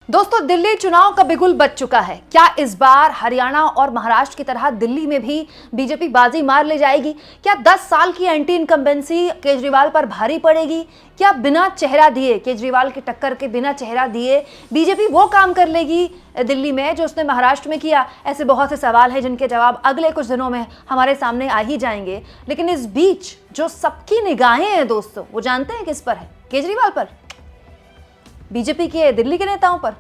दोस्तों, दिल्ली चुनाव का बिगुल बज चुका है। क्या इस बार हरियाणा और महाराष्ट्र की तरह दिल्ली में भी बीजेपी बाजी मार ले जाएगी? क्या 10 साल की एंटी इनकम्बेंसी केजरीवाल पर भारी पड़ेगी? क्या बिना चेहरा दिए, केजरीवाल की टक्कर के बिना चेहरा दिए बीजेपी वो काम कर लेगी दिल्ली में जो उसने महाराष्ट्र में किया? ऐसे बहुत से सवाल हैं जिनके जवाब अगले कुछ दिनों में हमारे सामने आ ही जाएंगे। लेकिन इस बीच जो सबकी निगाहें हैं दोस्तों, वो जानते हैं किस पर है? केजरीवाल पर, बीजेपी के दिल्ली के नेताओं पर।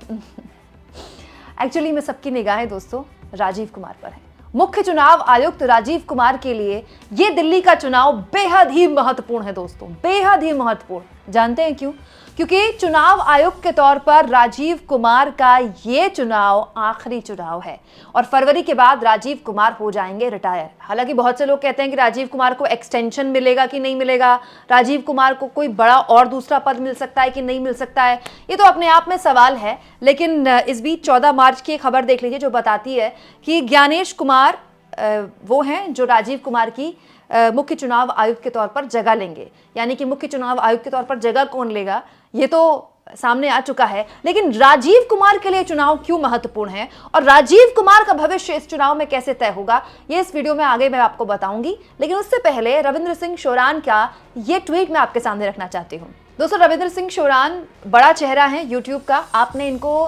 एक्चुअली में सबकी निगाहें दोस्तों राजीव कुमार पर है। मुख्य चुनाव आयुक्त राजीव कुमार के लिए ये दिल्ली का चुनाव बेहद ही महत्वपूर्ण है दोस्तों, बेहद ही महत्वपूर्ण। जानते हैं क्यों? क्योंकि चुनाव आयुक्त के तौर पर राजीव कुमार का ये चुनाव आखिरी चुनाव है और फरवरी के बाद राजीव कुमार हो जाएंगे रिटायर। हालांकि बहुत से लोग कहते हैं कि राजीव कुमार को एक्सटेंशन मिलेगा कि नहीं मिलेगा, राजीव कुमार को कोई बड़ा और दूसरा पद मिल सकता है कि नहीं मिल सकता है, ये तो अपने आप में सवाल है। लेकिन इस बीच 14 मार्च की खबर देख लीजिए जो बताती है कि ज्ञानेश कुमार वो हैं जो राजीव कुमार की मुख्य चुनाव आयुक्त के तौर पर जगह लेंगे। यानी कि मुख्य चुनाव आयुक्त के तौर पर जगह कौन लेगा ये तो सामने आ चुका है। लेकिन राजीव कुमार के लिए चुनाव क्यों महत्वपूर्ण है और राजीव कुमार का भविष्य इस चुनाव में कैसे तय होगा, ये इस वीडियो में आगे मैं आपको बताऊंगी। लेकिन उससे पहले रविंद्र सिंह शोरान का ये ट्वीट मैं आपके सामने रखना चाहती हूँ। दोस्तों, रविंद्र सिंह शोरान बड़ा चेहरा है यूट्यूब का। आपने इनको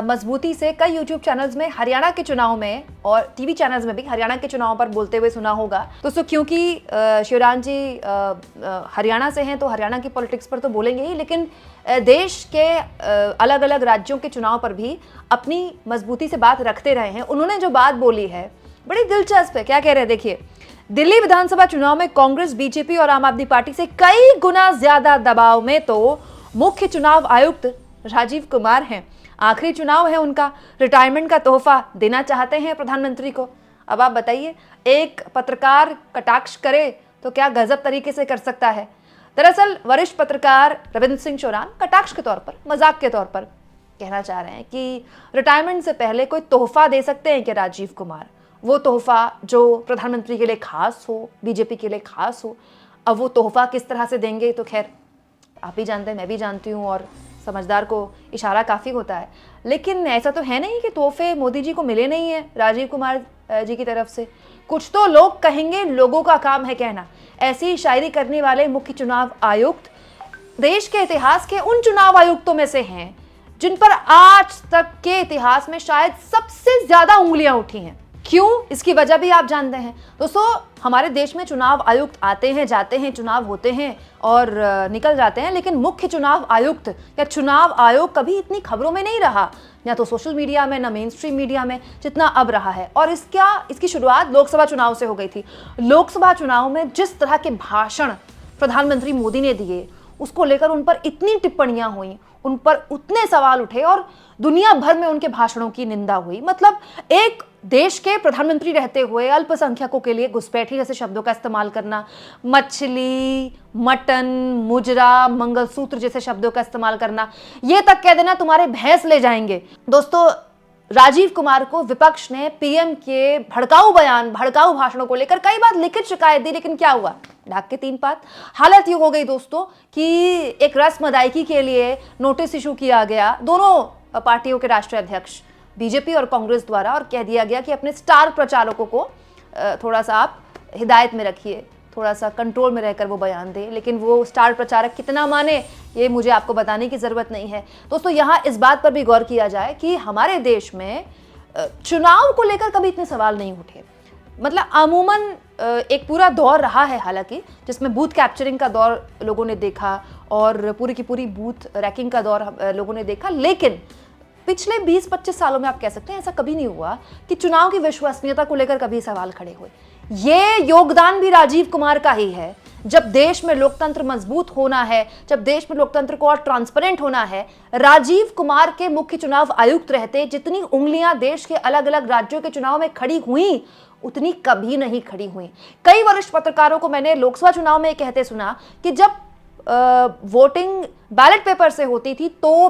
मजबूती से कई यूट्यूब चैनल्स में हरियाणा के चुनाव में और टीवी चैनल्स में भी हरियाणा के चुनाव पर बोलते हुए सुना होगा। दोस्तों, क्योंकि शोरान जी हरियाणा से हैं तो हरियाणा की पॉलिटिक्स पर तो बोलेंगे ही, लेकिन देश के अलग अलग राज्यों के चुनाव पर भी अपनी मजबूती से बात रखते रहे हैं। उन्होंने जो बात बोली है बड़ी दिलचस्प है। क्या कह रहे हैं देखिए। दिल्ली विधानसभा चुनाव में कांग्रेस, बीजेपी और आम आदमी पार्टी से कई गुना ज्यादा दबाव में तो मुख्य चुनाव आयुक्त राजीव कुमार हैं। आखिरी चुनाव है उनका, रिटायरमेंट का तोहफा देना चाहते हैं प्रधानमंत्री को। अब आप बताइए, एक पत्रकार कटाक्ष करे तो क्या गजब तरीके से कर सकता है। दरअसल वरिष्ठ पत्रकार रविंद्र सिंह शोरान कटाक्ष के तौर पर, मजाक के तौर पर कहना चाह रहे हैं कि रिटायरमेंट से पहले कोई तोहफा दे सकते हैं कि राजीव कुमार, वो तोहफा जो प्रधानमंत्री के लिए खास हो, बीजेपी के लिए खास हो। अब वो तोहफा किस तरह से देंगे तो खैर आप भी जानते हैं, मैं भी जानती हूँ, और समझदार को इशारा काफ़ी होता है। लेकिन ऐसा तो है नहीं कि तोहफे मोदी जी को मिले नहीं है राजीव कुमार जी की तरफ से। कुछ तो लोग कहेंगे, लोगों का काम है कहना। ऐसी शायरी करने वाले मुख्य चुनाव आयुक्त देश के इतिहास के उन चुनाव आयुक्तों में से हैं जिन पर आज तक के इतिहास में शायद सबसे ज्यादा उंगलियां उठी हैं। क्यों? इसकी वजह भी आप जानते हैं दोस्तों। हमारे देश में चुनाव आयुक्त आते हैं, जाते हैं, चुनाव होते हैं और निकल जाते हैं, लेकिन मुख्य चुनाव आयुक्त या चुनाव आयोग कभी इतनी खबरों में नहीं रहा, या तो सोशल मीडिया में, ना मेन स्ट्रीम मीडिया में, जितना अब रहा है। और इसकी शुरुआत लोकसभा चुनाव से हो गई थी। लोकसभा चुनाव में जिस तरह के भाषण प्रधानमंत्री मोदी ने दिए, उसको लेकर उन पर इतनी टिप्पणियां हुई, उन पर उतने सवाल उठे और दुनिया भर में उनके भाषणों की निंदा हुई। मतलब एक देश के प्रधानमंत्री रहते हुए अल्पसंख्यकों के लिए घुसपैठी जैसे शब्दों का इस्तेमाल करना, मछली, मटन, मुजरा, मंगलसूत्र जैसे शब्दों का इस्तेमाल करना, ये तक कह देना तुम्हारे भैंस ले जाएंगे। दोस्तों, राजीव कुमार को विपक्ष ने पीएम के भड़काऊ बयान, भड़काऊ भाषणों को लेकर कई बार लिखित शिकायत दी, लेकिन क्या हुआ? ढाक के तीन पात। हालत ये हो गई दोस्तों कि एक रस्म अदायगी के लिए नोटिस इशू किया गया दोनों पार्टियों के राष्ट्रीय अध्यक्ष बीजेपी और कांग्रेस द्वारा, और कह दिया गया कि अपने स्टार प्रचारकों को थोड़ा सा आप हिदायत में रखिए, थोड़ा सा कंट्रोल में रहकर वो बयान दें। लेकिन वो स्टार प्रचारक कितना माने ये मुझे आपको बताने की ज़रूरत नहीं है। दोस्तों, यहाँ इस बात पर भी गौर किया जाए कि हमारे देश में चुनाव को लेकर कभी इतने सवाल नहीं उठे। मतलब अमूमन एक पूरा दौर रहा है हालांकि, जिसमें बूथ कैप्चरिंग का दौर लोगों ने देखा और पूरी की पूरी बूथ रैकिंग का दौर लोगों ने देखा। लेकिन पिछले 20-25 सालों में आप कह सकते हैं ऐसा कभी नहीं हुआ कि चुनाव की विश्वसनीयता को लेकर कभी सवाल खड़े हुए। ये योगदान भी राजीव कुमार का ही है। जब देश में लोकतंत्र मजबूत होना है, जब देश में लोकतंत्र को और ट्रांसपेरेंट होना है, राजीव कुमार के मुख्य चुनाव आयुक्त रहते जितनी उंगलियां देश के अलग अलग राज्यों के चुनाव में खड़ी हुई, उतनी कभी नहीं खड़ी हुई। कई वरिष्ठ पत्रकारों को मैंने लोकसभा चुनाव में कहते सुना कि जब वोटिंग बैलेट पेपर से होती थी तो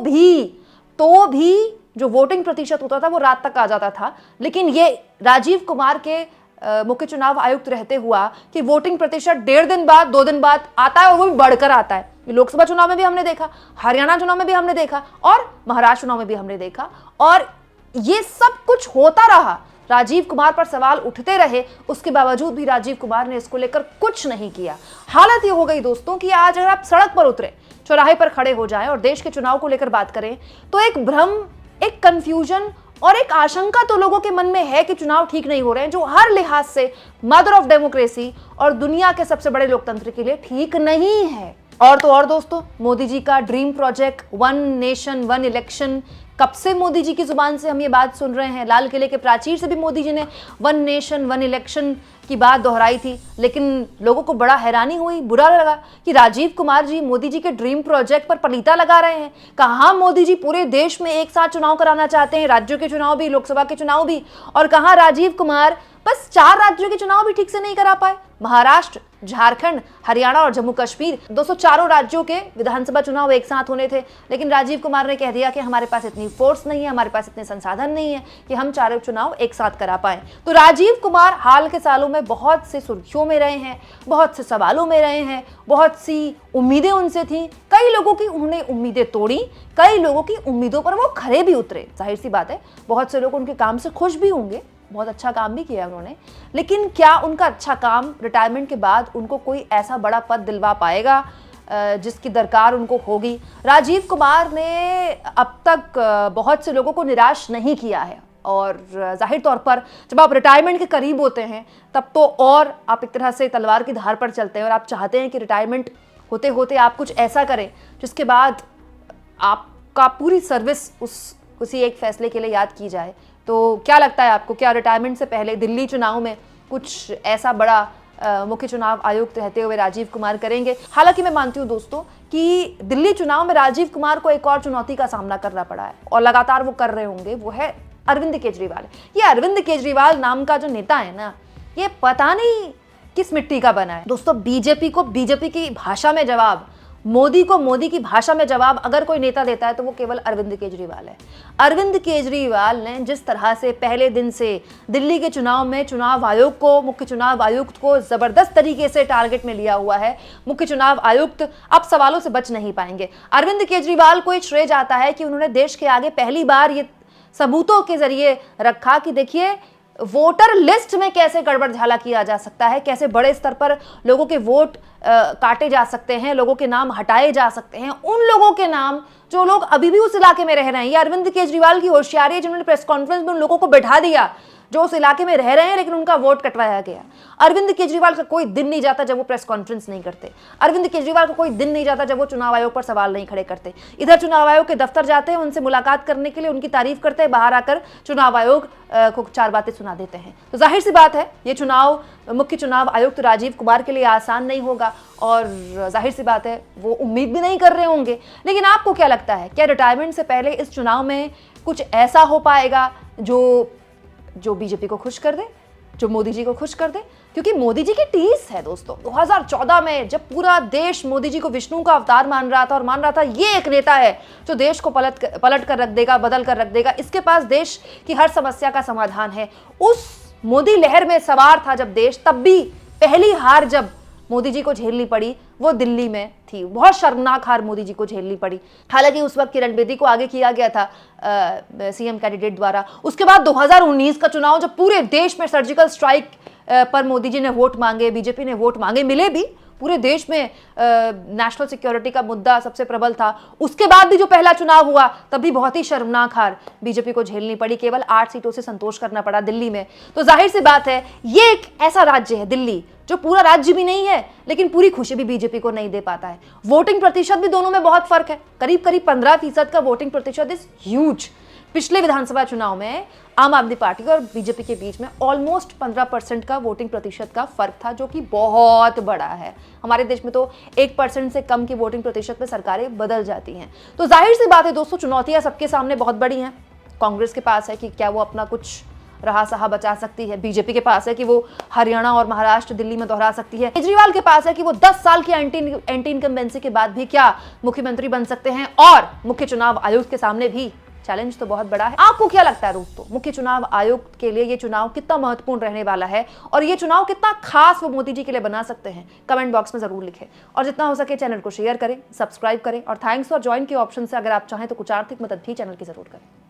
भी जो वोटिंग प्रतिशत होता था वो रात तक आ जाता था। लेकिन ये राजीव कुमार के मुख्य चुनाव आयुक्त रहते हुआ कि वोटिंग प्रतिशत 1.5 दिन बाद 2 दिन बाद आता है और वो भी बढ़कर आता है। लोकसभा चुनाव में भी हमने देखा, हरियाणा चुनाव में भी हमने देखा और महाराष्ट्र चुनाव में भी हमने देखा, और ये सब कुछ होता रहा। राजीव कुमार पर सवाल उठते रहे, उसके बावजूद भी राजीव कुमार ने इसको लेकर कुछ नहीं किया। हालत ये हो गई दोस्तों कि आज अगर आप सड़क पर उतरे, चौराहे पर खड़े हो जाएं और देश के चुनाव को लेकर बात करें तो एक भ्रम, एक कंफ्यूजन और एक आशंका तो लोगों के मन में है कि चुनाव ठीक नहीं हो रहे हैं, जो हर लिहाज से मदर ऑफ डेमोक्रेसी और दुनिया के सबसे बड़े लोकतंत्र के लिए ठीक नहीं है। और तो और दोस्तों, मोदी जी का ड्रीम प्रोजेक्ट 1 नेशन 1 इलेक्शन, कब से मोदी जी की जुबान से हम ये बात सुन रहे हैं। लाल किले के प्राचीर से भी मोदी जी ने 1 नेशन 1 इलेक्शन की बात दोहराई थी, लेकिन लोगों को बड़ा हैरानी हुई, बुरा लगा कि राजीव कुमार जी मोदी जी के ड्रीम प्रोजेक्ट पर पलीता लगा रहे हैं। कहाँ मोदी जी पूरे देश में एक साथ चुनाव कराना चाहते हैं, राज्यों के चुनाव भी, लोकसभा के चुनाव भी, और कहाँ राजीव कुमार बस 4 राज्यों के चुनाव भी ठीक से नहीं करा पाए। महाराष्ट्र, झारखंड, हरियाणा और जम्मू कश्मीर, 204 राज्यों के विधानसभा चुनाव एक साथ होने थे, लेकिन राजीव कुमार ने कह दिया कि हमारे पास इतनी फोर्स नहीं है, हमारे पास इतने संसाधन नहीं है कि हम 4 चुनाव एक साथ करा पाए। तो राजीव कुमार हाल के सालों में बहुत से सुर्खियों में रहे हैं, बहुत से सवालों में रहे हैं, बहुत सी उम्मीदें उनसे थी, कई लोगों की उन्होंने उम्मीदें तोड़ी, कई लोगों की उम्मीदों पर वो खरे भी उतरे। जाहिर सी बात है, बहुत से लोग उनके काम से खुश भी होंगे, बहुत अच्छा काम भी किया उन्होंने, लेकिन क्या उनका अच्छा काम रिटायरमेंट के बाद उनको कोई ऐसा बड़ा पद दिलवा पाएगा जिसकी दरकार उनको होगी? राजीव कुमार ने अब तक बहुत से लोगों को निराश नहीं किया है, और जाहिर तौर पर जब आप रिटायरमेंट के करीब होते हैं तब तो और आप एक तरह से तलवार की धार पर चलते हैं, और आप चाहते हैं कि रिटायरमेंट होते होते आप कुछ ऐसा करें जिसके बाद आपका पूरी सर्विस उसी एक फैसले के लिए याद की जाए। तो क्या लगता है आपको, क्या रिटायरमेंट से पहले दिल्ली चुनाव में कुछ ऐसा बड़ा मुख्य चुनाव आयुक्त रहते हुए राजीव कुमार करेंगे? हालांकि मैं मानती हूं दोस्तों कि दिल्ली चुनाव में राजीव कुमार को एक और चुनौती का सामना करना पड़ा है, और लगातार वो कर रहे होंगे, वो है अरविंद केजरीवाल। ये अरविंद केजरीवाल नाम का जो नेता है ना, ये पता नहीं किस मिट्टी का बना है दोस्तों। बीजेपी को बीजेपी की भाषा में जवाब, मोदी को मोदी की भाषा में जवाब अगर कोई नेता देता है तो वो केवल अरविंद केजरीवाल है। अरविंद केजरीवाल ने जिस तरह से पहले दिन से दिल्ली के चुनाव में चुनाव आयोग को, मुख्य चुनाव आयुक्त को जबरदस्त तरीके से टारगेट में लिया हुआ है, मुख्य चुनाव आयुक्त अब सवालों से बच नहीं पाएंगे। अरविंद केजरीवाल को ये श्रेय जाता है कि उन्होंने देश के आगे पहली बार ये सबूतों के जरिए रखा कि देखिए वोटर लिस्ट में कैसे गड़बड़ झाला किया जा सकता है, कैसे बड़े स्तर पर लोगों के वोट काटे जा सकते हैं, लोगों के नाम हटाए जा सकते हैं, उन लोगों के नाम जो लोग अभी भी उस इलाके में रह रहे हैं। ये अरविंद केजरीवाल की होशियारी है, जिन्होंने प्रेस कॉन्फ्रेंस में उन लोगों को बैठा दिया जो उस इलाके में रह रहे हैं लेकिन उनका वोट कटवाया गया। अरविंद केजरीवाल का कोई दिन नहीं जाता जब वो प्रेस कॉन्फ्रेंस नहीं करते। अरविंद केजरीवाल का कोई दिन नहीं जाता जब वो चुनाव आयोग पर सवाल नहीं खड़े करते। इधर चुनाव आयोग के दफ्तर जाते हैं, उनसे मुलाकात करने के लिए, उनकी तारीफ करते हैं, बाहर आकर चुनाव आयोग को 4 बातें सुना देते हैं। तो जाहिर सी बात है ये चुनाव मुख्य चुनाव आयुक्त राजीव कुमार के लिए आसान नहीं होगा, और जाहिर सी बात है वो उम्मीद भी नहीं कर रहे होंगे। लेकिन आपको क्या लगता है, क्या रिटायरमेंट से पहले इस चुनाव में कुछ ऐसा हो पाएगा जो बीजेपी को खुश कर दे, जो मोदी जी को खुश कर दे? क्योंकि मोदी जी की टीस है दोस्तों। 2014 में जब पूरा देश मोदी जी को विष्णु का अवतार मान रहा था और मान रहा था ये एक नेता है जो देश को पलट कर रख देगा, बदल कर रख देगा, इसके पास देश की हर समस्या का समाधान है, उस मोदी लहर में सवार था जब देश, तब भी पहली हार जब मोदी जी को झेलनी पड़ी वो दिल्ली में थी। बहुत शर्मनाक हार मोदी जी को झेलनी पड़ी। हालांकि उस वक्त किरण बेदी को आगे किया गया था सीएम कैंडिडेट द्वारा। उसके बाद 2019 का चुनाव जब पूरे देश में सर्जिकल स्ट्राइक पर मोदी जी ने वोट मांगे, बीजेपी ने वोट मांगे, मिले भी, पूरे देश में नेशनल सिक्योरिटी का मुद्दा सबसे प्रबल था। उसके बाद भी जो पहला चुनाव हुआ तब भी बहुत ही शर्मनाक हार बीजेपी को झेलनी पड़ी, केवल 8 सीटों से संतोष करना पड़ा दिल्ली में। तो जाहिर सी बात है ये एक ऐसा राज्य है दिल्ली जो पूरा राज्य भी नहीं है लेकिन पूरी खुशी भी बीजेपी को नहीं दे पाता है। वोटिंग प्रतिशत भी दोनों में बहुत फर्क है, करीब 15% का वोटिंग प्रतिशत इज ह्यूज। पिछले विधानसभा चुनाव में आम आदमी पार्टी और बीजेपी के बीच में ऑलमोस्ट 15% का वोटिंग प्रतिशत का फर्क था, जो कि बहुत बड़ा है। हमारे देश में तो 1% से कम की वोटिंग प्रतिशत में सरकारें बदल जाती हैं। तो जाहिर सी बात है दोस्तों, चुनौतियां सबके सामने बहुत बड़ी हैं। कांग्रेस के पास है कि क्या वो अपना कुछ रहा सहा बचा सकती है, बीजेपी के पास है कि वो हरियाणा और महाराष्ट्र दिल्ली में दोहरा सकती है, केजरीवाल के पास है कि वो 10 साल की एंटी इनकम्बेंसी के बाद भी क्या मुख्यमंत्री बन सकते हैं, और मुख्य चुनाव आयुक्त के सामने भी चैलेंज तो बहुत बड़ा है। आपको क्या लगता है दोस्तों, मुख्य चुनाव आयोग के लिए ये चुनाव कितना महत्वपूर्ण रहने वाला है और ये चुनाव कितना खास वो मोदी जी के लिए बना सकते हैं? कमेंट बॉक्स में जरूर लिखें और जितना हो सके चैनल को शेयर करें, सब्सक्राइब करें और थैंक्स फॉर ज्वाइन के ऑप्शन से अगर आप चाहें तो कुछ आर्थिक मदद भी चैनल की जरूर करें।